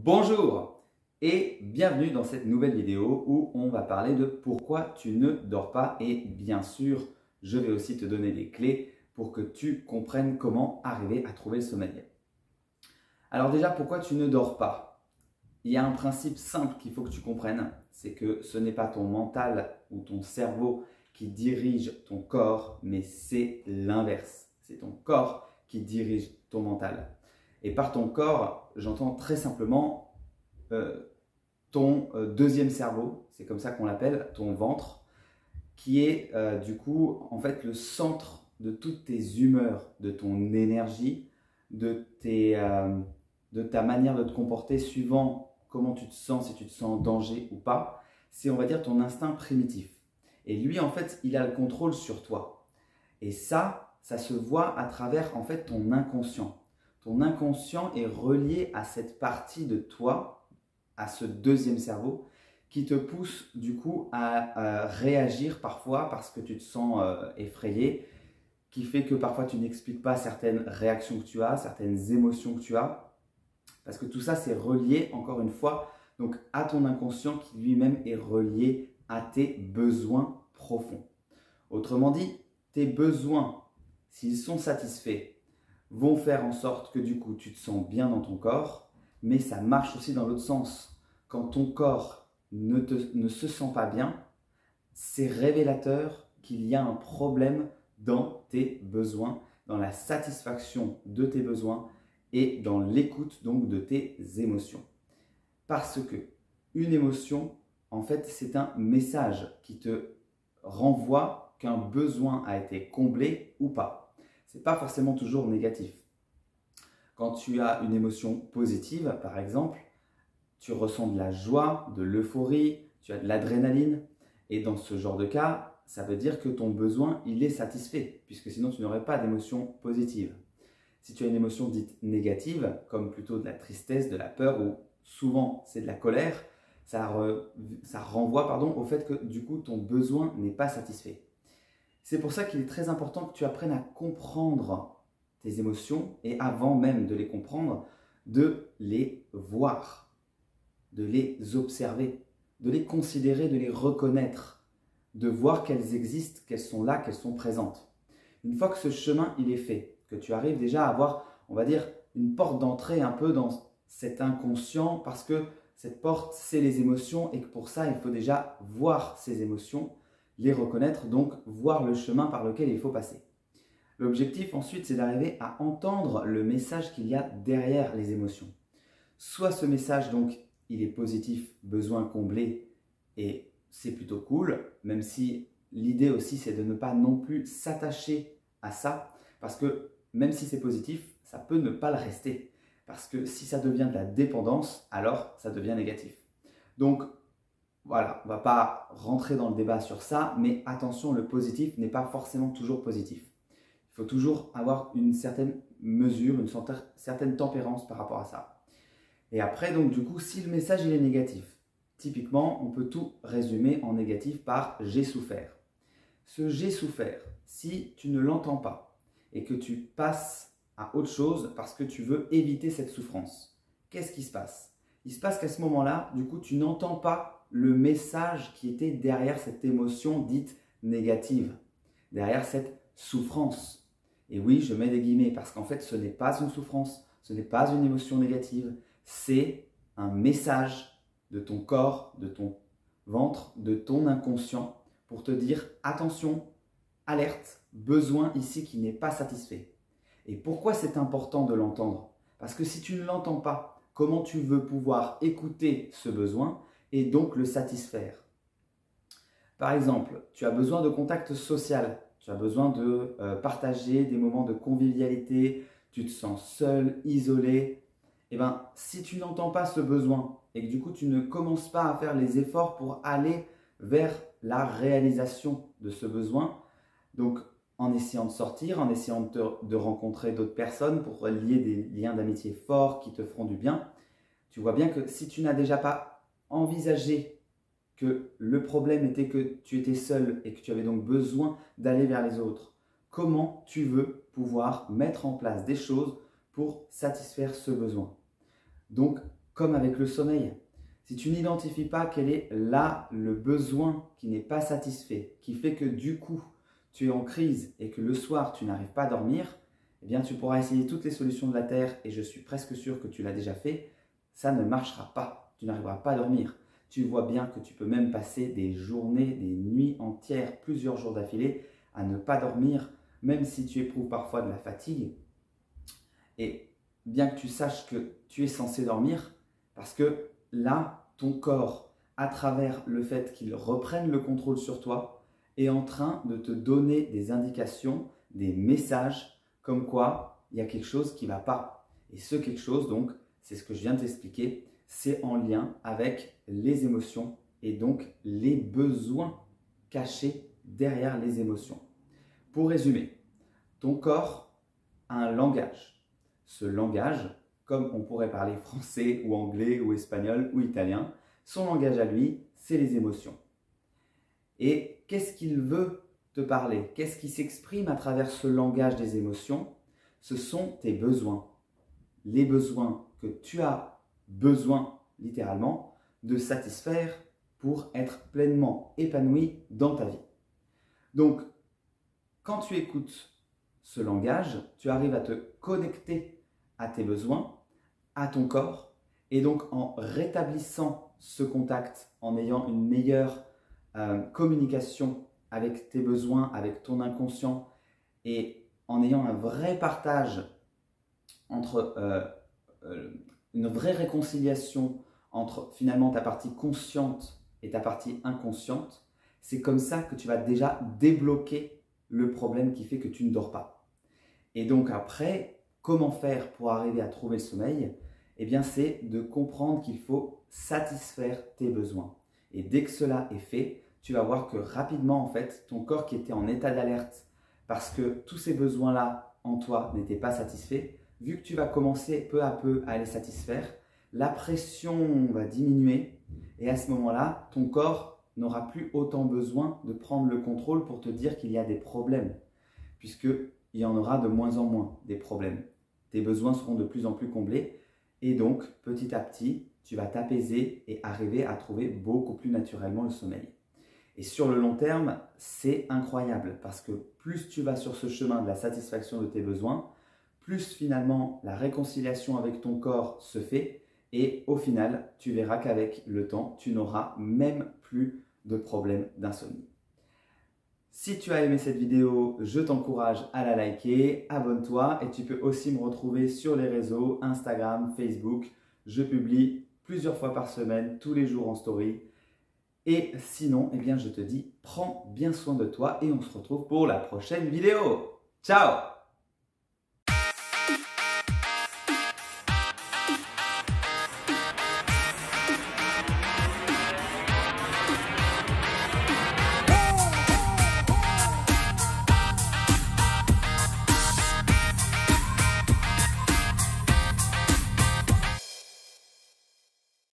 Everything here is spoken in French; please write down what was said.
Bonjour et bienvenue dans cette nouvelle vidéo où on va parler de pourquoi tu ne dors pas et bien sûr, je vais aussi te donner des clés pour que tu comprennes comment arriver à trouver le sommeil. Alors déjà, pourquoi tu ne dors pas? Il y a un principe simple qu'il faut que tu comprennes, c'est que ce n'est pas ton mental ou ton cerveau qui dirige ton corps, mais c'est l'inverse. C'est ton corps qui dirige ton mental. Et par ton corps, j'entends très simplement ton deuxième cerveau, c'est comme ça qu'on l'appelle, ton ventre, qui est du coup en fait le centre de toutes tes humeurs, de ton énergie, de ta manière de te comporter suivant comment tu te sens, si tu te sens en danger ou pas. C'est, on va dire, ton instinct primitif. Et lui, en fait, il a le contrôle sur toi. Et ça se voit à travers en fait ton inconscient. Ton inconscient est relié à cette partie de toi, à ce deuxième cerveau, qui te pousse du coup à réagir parfois parce que tu te sens effrayé, qui fait que parfois tu n'expliques pas certaines réactions que tu as, certaines émotions que tu as, parce que tout ça c'est relié encore une fois donc à ton inconscient qui lui-même est relié à tes besoins profonds. Autrement dit, tes besoins, s'ils sont satisfaits, vont faire en sorte que du coup tu te sens bien dans ton corps, mais ça marche aussi dans l'autre sens. Quand ton corps ne se sent pas bien, c'est révélateur qu'il y a un problème dans tes besoins, dans la satisfaction de tes besoins et dans l'écoute donc de tes émotions. Parce que une émotion, en fait, c'est un message qui te renvoie qu'un besoin a été comblé ou pas. Ce n'est pas forcément toujours négatif. Quand tu as une émotion positive, par exemple, tu ressens de la joie, de l'euphorie, tu as de l'adrénaline. Et dans ce genre de cas, ça veut dire que ton besoin, il est satisfait, puisque sinon tu n'aurais pas d'émotion positive. Si tu as une émotion dite négative, comme plutôt de la tristesse, de la peur, ou souvent c'est de la colère, ça renvoie au fait que du coup ton besoin n'est pas satisfait. C'est pour ça qu'il est très important que tu apprennes à comprendre tes émotions et avant même de les comprendre, de les voir, de les observer, de les considérer, de les reconnaître, de voir qu'elles existent, qu'elles sont là, qu'elles sont présentes. Une fois que ce chemin il est fait, que tu arrives déjà à avoir, on va dire, une porte d'entrée un peu dans cet inconscient parce que cette porte, c'est les émotions et que pour ça, il faut déjà voir ces émotions, les reconnaître, donc voir le chemin par lequel il faut passer. L'objectif ensuite, c'est d'arriver à entendre le message qu'il y a derrière les émotions. Soit ce message, donc, il est positif, besoin comblé, et c'est plutôt cool, même si l'idée aussi, c'est de ne pas non plus s'attacher à ça, parce que même si c'est positif, ça peut ne pas le rester. Parce que si ça devient de la dépendance, alors ça devient négatif. Donc, voilà, on ne va pas rentrer dans le débat sur ça, mais attention, le positif n'est pas forcément toujours positif. Il faut toujours avoir une certaine mesure, une certaine tempérance par rapport à ça. Et après, donc du coup, si le message il est négatif, typiquement, on peut tout résumer en négatif par « j'ai souffert ». Ce « j'ai souffert », si tu ne l'entends pas et que tu passes à autre chose parce que tu veux éviter cette souffrance, qu'est-ce qui se passe? Il se passe qu'à ce moment-là, du coup, tu n'entends pas le message qui était derrière cette émotion dite négative, derrière cette souffrance. Et oui, je mets des guillemets parce qu'en fait, ce n'est pas une souffrance, ce n'est pas une émotion négative, c'est un message de ton corps, de ton ventre, de ton inconscient pour te dire attention, alerte, besoin ici qui n'est pas satisfait. Et pourquoi c'est important de l'entendre? Parce que si tu ne l'entends pas, comment tu veux pouvoir écouter ce besoin et donc le satisfaire? Par exemple, tu as besoin de contact social, tu as besoin de partager des moments de convivialité, tu te sens seul, isolé. Eh bien, si tu n'entends pas ce besoin et que du coup tu ne commences pas à faire les efforts pour aller vers la réalisation de ce besoin, donc en essayant de sortir, en essayant de rencontrer d'autres personnes pour lier des liens d'amitié forts qui te feront du bien, tu vois bien que si tu n'as déjà pas envisagé que le problème était que tu étais seul et que tu avais donc besoin d'aller vers les autres, comment tu veux pouvoir mettre en place des choses pour satisfaire ce besoin? Donc, comme avec le sommeil. Si tu n'identifies pas quel est là le besoin qui n'est pas satisfait, qui fait que du coup tu es en crise et que le soir tu n'arrives pas à dormir, eh bien tu pourras essayer toutes les solutions de la Terre et je suis presque sûr que tu l'as déjà fait, ça ne marchera pas, tu n'arriveras pas à dormir. Tu vois bien que tu peux même passer des journées, des nuits entières, plusieurs jours d'affilée à ne pas dormir, même si tu éprouves parfois de la fatigue. Et bien que tu saches que tu es censé dormir, parce que là, ton corps, à travers le fait qu'il reprenne le contrôle sur toi, est en train de te donner des indications, des messages, comme quoi il y a quelque chose qui ne va pas. Et ce quelque chose, donc, c'est ce que je viens de t'expliquer, c'est en lien avec les émotions et donc les besoins cachés derrière les émotions. Pour résumer, ton corps a un langage. Ce langage, comme on pourrait parler français ou anglais ou espagnol ou italien, son langage à lui, c'est les émotions. Et qu'est-ce qu'il veut te parler? Qu'est-ce qui s'exprime à travers ce langage des émotions? Ce sont tes besoins. Les besoins que tu as besoin, littéralement, de satisfaire pour être pleinement épanoui dans ta vie. Donc, quand tu écoutes ce langage, tu arrives à te connecter à tes besoins, à ton corps, et donc en rétablissant ce contact, en ayant une meilleure communication avec tes besoins, avec ton inconscient, et en ayant un vrai partage entre une vraie réconciliation entre finalement ta partie consciente et ta partie inconsciente, c'est comme ça que tu vas déjà débloquer le problème qui fait que tu ne dors pas. Et donc après, comment faire pour arriver à trouver le sommeil? Eh bien, c'est de comprendre qu'il faut satisfaire tes besoins. Et dès que cela est fait, tu vas voir que rapidement, en fait, ton corps qui était en état d'alerte parce que tous ces besoins-là en toi n'étaient pas satisfaits, vu que tu vas commencer peu à peu à les satisfaire, la pression va diminuer et à ce moment-là, ton corps n'aura plus autant besoin de prendre le contrôle pour te dire qu'il y a des problèmes, puisqu'il y en aura de moins en moins des problèmes. Tes besoins seront de plus en plus comblés et donc petit à petit, tu vas t'apaiser et arriver à trouver beaucoup plus naturellement le sommeil. Et sur le long terme, c'est incroyable parce que plus tu vas sur ce chemin de la satisfaction de tes besoins, plus finalement la réconciliation avec ton corps se fait et au final, tu verras qu'avec le temps, tu n'auras même plus de problème d'insomnie. Si tu as aimé cette vidéo, je t'encourage à la liker, abonne-toi et tu peux aussi me retrouver sur les réseaux Instagram, Facebook. Je publie plusieurs fois par semaine, tous les jours en story. Et sinon, eh bien, je te dis, prends bien soin de toi et on se retrouve pour la prochaine vidéo. Ciao!